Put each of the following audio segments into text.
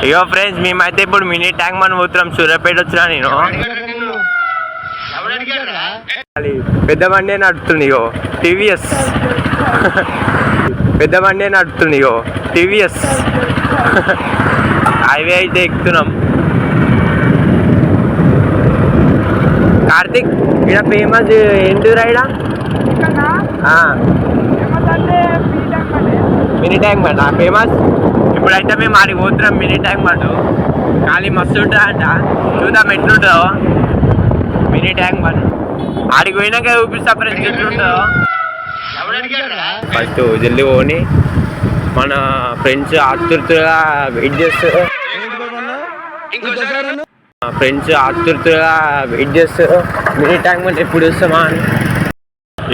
ఇగో friends మేమైతే ఇప్పుడు mini tank మన పోతున్నాం. సూర్యాపేట వచ్చినా నేను పెద్ద బండి నడుపుతుంది. ఇగో టీవీఎస్ పెద్ద బండి నడుపుతుంది. ఇగో టీవీఎస్ హైవే అయితే ఎక్కుతున్నాం. కార్తిక్ ఇక్కడ ఫేమస్ ఏంటిరా ఇక్కడ మినీ ట్యాంక్ బండ్ ఫేమస్. ఇప్పుడైతే మేము ఆడికి పోతున్నాం. మినీ ట్యాంక్ బండ్ ఖాళీ మస్తు ఉంటుందా అంట, చూద్దాం ఎట్లుంటుందో మినీ ట్యాంక్ బండ్. ఆడికి పోయినాక చూపిస్తా ఫ్రెండ్స్ ఎట్లుంటుందో. ఫస్ట్ జల్దీ పోని మన ఫ్రెండ్స్ ఆతురతగా వెయిట్ చేస్తారు. మినీ ట్యాంక్ బండ్ ఎప్పుడు వస్తామా అని.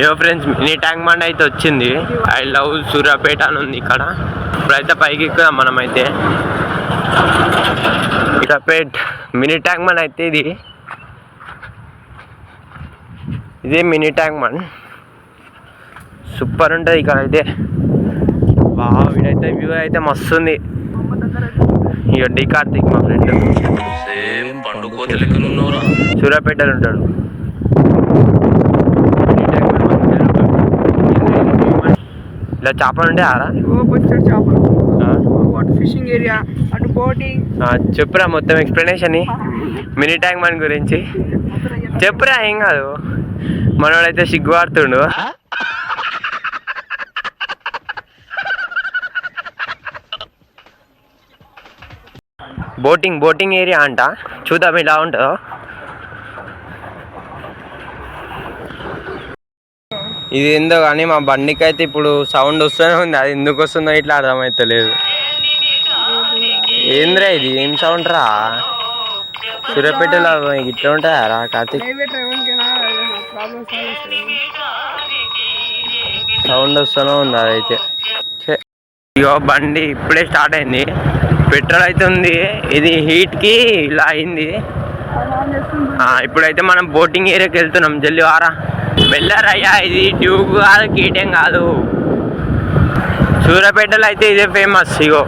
ఏవో ఫ్రెండ్స్ మినీ ట్యాంక్ బండ్ అయితే వచ్చింది. ఐ లవ్ సూర్యాపేట అని ఉంది ఇక్కడ. ఇప్పుడైతే పైకి ఎక్కుదాం మనమైతే. సూర్యాపేట మినీ ట్యాంక్ బండ్ అయితే ఇదే మినీ ట్యాంక్ బండ్. సూపర్ ఉంటుంది ఇక్కడ అయితే. బాగా వీడైతే వ్యూ అయితే మస్తు ఉంది. ఇక డి కార్తిక్ మా ఫ్రెండ్ సూర్యాపేటలో ఉంటాడు. ఇలా చేపలు ఉండే ఆరా ఫిషింగ్ ఏరియా అటు బోటింగ్. చెప్పురా మొత్తం ఎక్స్ప్లెనేషన్ మినీ ట్యాంక్ బండ్ గురించి చెప్పురా. ఏం కాదు మనోడైతే సిగ్గుపడుతుండు. బోటింగ్ ఏరియా అంట. చూద్దాం ఇలా ఉంటుందో. ఇది ఏందో కానీ మా బండికి అయితే ఇప్పుడు సౌండ్ వస్తూనే ఉంది. అది ఎందుకు వస్తుందో ఇట్లా అర్థమవుతలేదు. ఏంద్రా ఇది ఏం సౌండ్ రా? సూర్యాపేటలో ఇట్లా ఉంటాయా రా కార్తీక్? సౌండ్ వస్తూనే ఉంది అదైతే. ఇగో బండి ఇప్పుడే స్టార్ట్ అయింది. పెట్రోల్ అయితే ఉంది. ఇది హీట్కి ఇలా అయింది. ఇప్పుడైతే మనం బోటింగ్ ఏరియాకి వెళ్తున్నాం. జల్లి వారా వెళ్ళారయ్యా. ఇది ట్యూబ్ కాదు, కీటం కాదు. సూర్యాపేటలో అయితే ఇదే ఫేమస్. ఇగో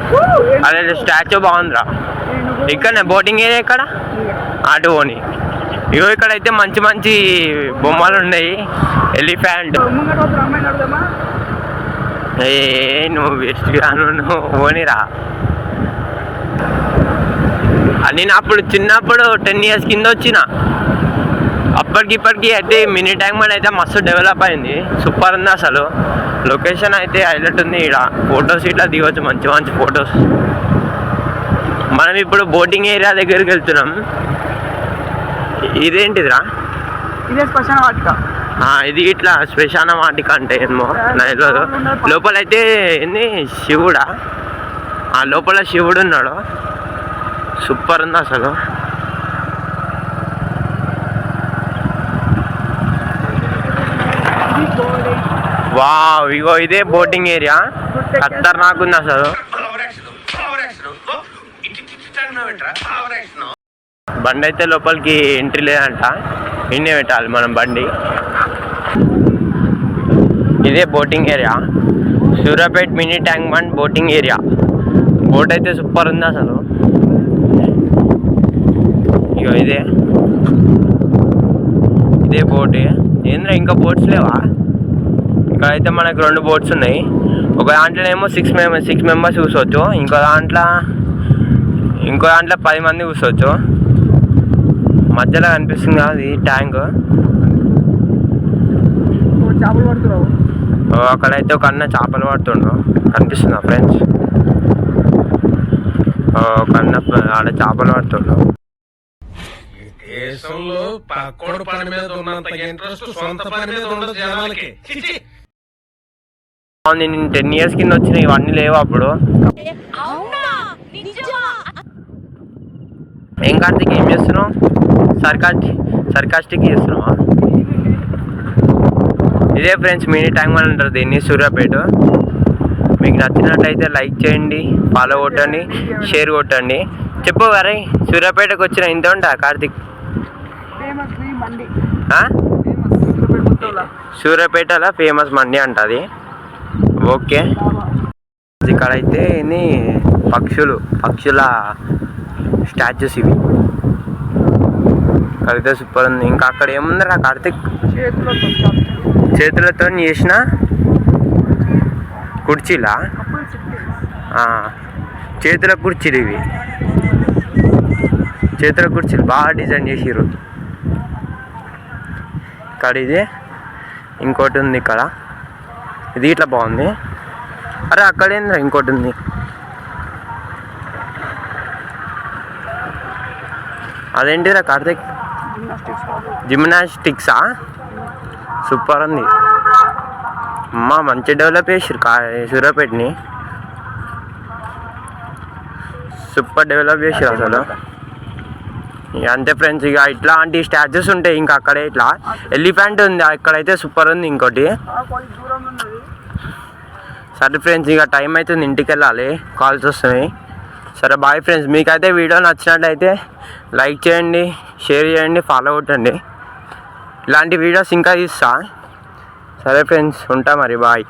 అదే స్టాచ్యూ బాగుందిరా. ఇక్కడనే బోటింగ్ ఏరియా ఇక్కడ అటు పోని. ఇగో ఇక్కడైతే మంచి మంచి బొమ్మలు ఉన్నాయి. ఎలిఫెంట్. నువ్వు బెస్ట్ గాను నువ్వు పోనీరా. నేను అప్పుడు చిన్నప్పుడు 10 years కింద వచ్చిన. అప్పటికిప్పటికి అయితే మినీ ట్యాంక్ బండ్ అయితే మస్తు డెవలప్ అయింది. సూపర్ ఉంది అసలు. లొకేషన్ అయితే హైలైట్ ఉంది. ఇక్కడ ఫొటోస్ ఇట్లా దిగవచ్చు, మంచి మంచి ఫొటోస్. మనం ఇప్పుడు బోటింగ్ ఏరియా దగ్గరికి వెళ్తున్నాం. ఇదేంటిదిరా? ఇదే శ్మశాన వాటిక. ఇది ఇట్లా శ్మశాన వాటిక అంటే ఏమో లోపలైతే ఏంది శివుడా? లోపల శివుడు ఉన్నాడు. సూపర్ ఉంది అసలు. వావ్ ఇగో ఇదే బోటింగ్ ఏరియా. ఖతర్నాక్ ఉంది అసలు. బండి అయితే లోపలికి ఎంట్రీ లేదంట. ఇన్నే పెట్టాలి మనం బండి. ఇదే boating area. Suryapet mini tank bund boating area. Boat అయితే సూపర్ ఉంది అసలు. ఇగో ఇదే బోట్. ఏంద్రా ఇంకా బోట్స్ లేవా? ఇక్కడైతే మనకు 2 బోట్స్ ఉన్నాయి. ఒక దాంట్లోనేమో 6 members కూర్చోవచ్చు. ఇంకో దాంట్లో 10 మంది కూర్చోవచ్చు. మధ్యలో కనిపిస్తుంది కదా అది ట్యాంక్. అక్కడైతే ఒక అన్న చేపలు పడుతుండ్రు. కనిపిస్తుందా ఫ్రెండ్స్? ఒక అన్న ఆడ చేపలు పడుతుండ్రు. దేశంలో పక్కోడు పని మీద ఉన్నంత ఇంట్రెస్ట్ సొంత పని మీద ఉండదు జనాలకి. నేను 10 years కింద వచ్చిన ఇవన్నీ లేవు అప్పుడు. ఏం కార్తీక్ ఏం చేస్తున్నావు? సర్కాస్టిక్ చేస్తున్నావా? ఇదే ఫ్రెండ్స్ మినీ ట్యాంక్ బండ్ అంటారు దీన్ని, సూర్యాపేట. మీకు నచ్చినట్లయితే లైక్ చేయండి, ఫాలో కొట్టండి, షేర్ కొట్టండి. చెప్పు వరే సూర్యాపేటకు వచ్చిన ఇంత ఉంటా కార్తీక్? సూర్యాపేటలో ఫేమస్ మండి అంటది. ఓకే. ఇక్కడైతే ఇది పక్షుల స్టాచ్యూస్ ఇవి. అక్కడైతే సూపర్ ఉంది. ఇంకా అక్కడ ఏముందిరా కార్తిక్? చేతులతో చేసిన కుర్చీలా, చేతుల కుర్చీలు ఇవి. చేతుల కుర్చీలు బాగా డిజైన్ చేసిర్రు. ఇక్కడ ఇది ఇంకోటి ఉంది. ఇక్కడ ఇది ఇట్లా బాగుంది. అరే అక్కడేంద్రా ఇంకోటి ఉంది. అదేంటిరా కార్తిక్? జిమ్నాస్టిక్సా? సూపర్ ఉంది. అమ్మా మంచి డెవలప్ చేసిర్రు సూర్యాపేటని. సూపర్ డెవలప్ చేసిర్రు అసలు. ఇక అంతే ఫ్రెండ్స్, ఇక ఇట్లాంటి స్టాచ్యూస్ ఉంటాయి. ఇంకా అక్కడే ఇట్లా ఎలిఫెంట్ ఉంది అక్కడైతే సూపర్ ఉంది. ఇంకోటి సరే ఫ్రెండ్స్, ఇక టైం అవుతుంది, ఇంటికి వెళ్ళాలి, కాల్స్ వస్తున్నాయి. సరే బాయ్ ఫ్రెండ్స్. మీకైతే వీడియో నచ్చినట్లయితే లైక్ చేయండి, షేర్ చేయండి, ఫాలో కొట్టండి. ఇలాంటి వీడియోస్ ఇంకా తీస్తా. సరే ఫ్రెండ్స్, ఉంటా మరి, బాయ్.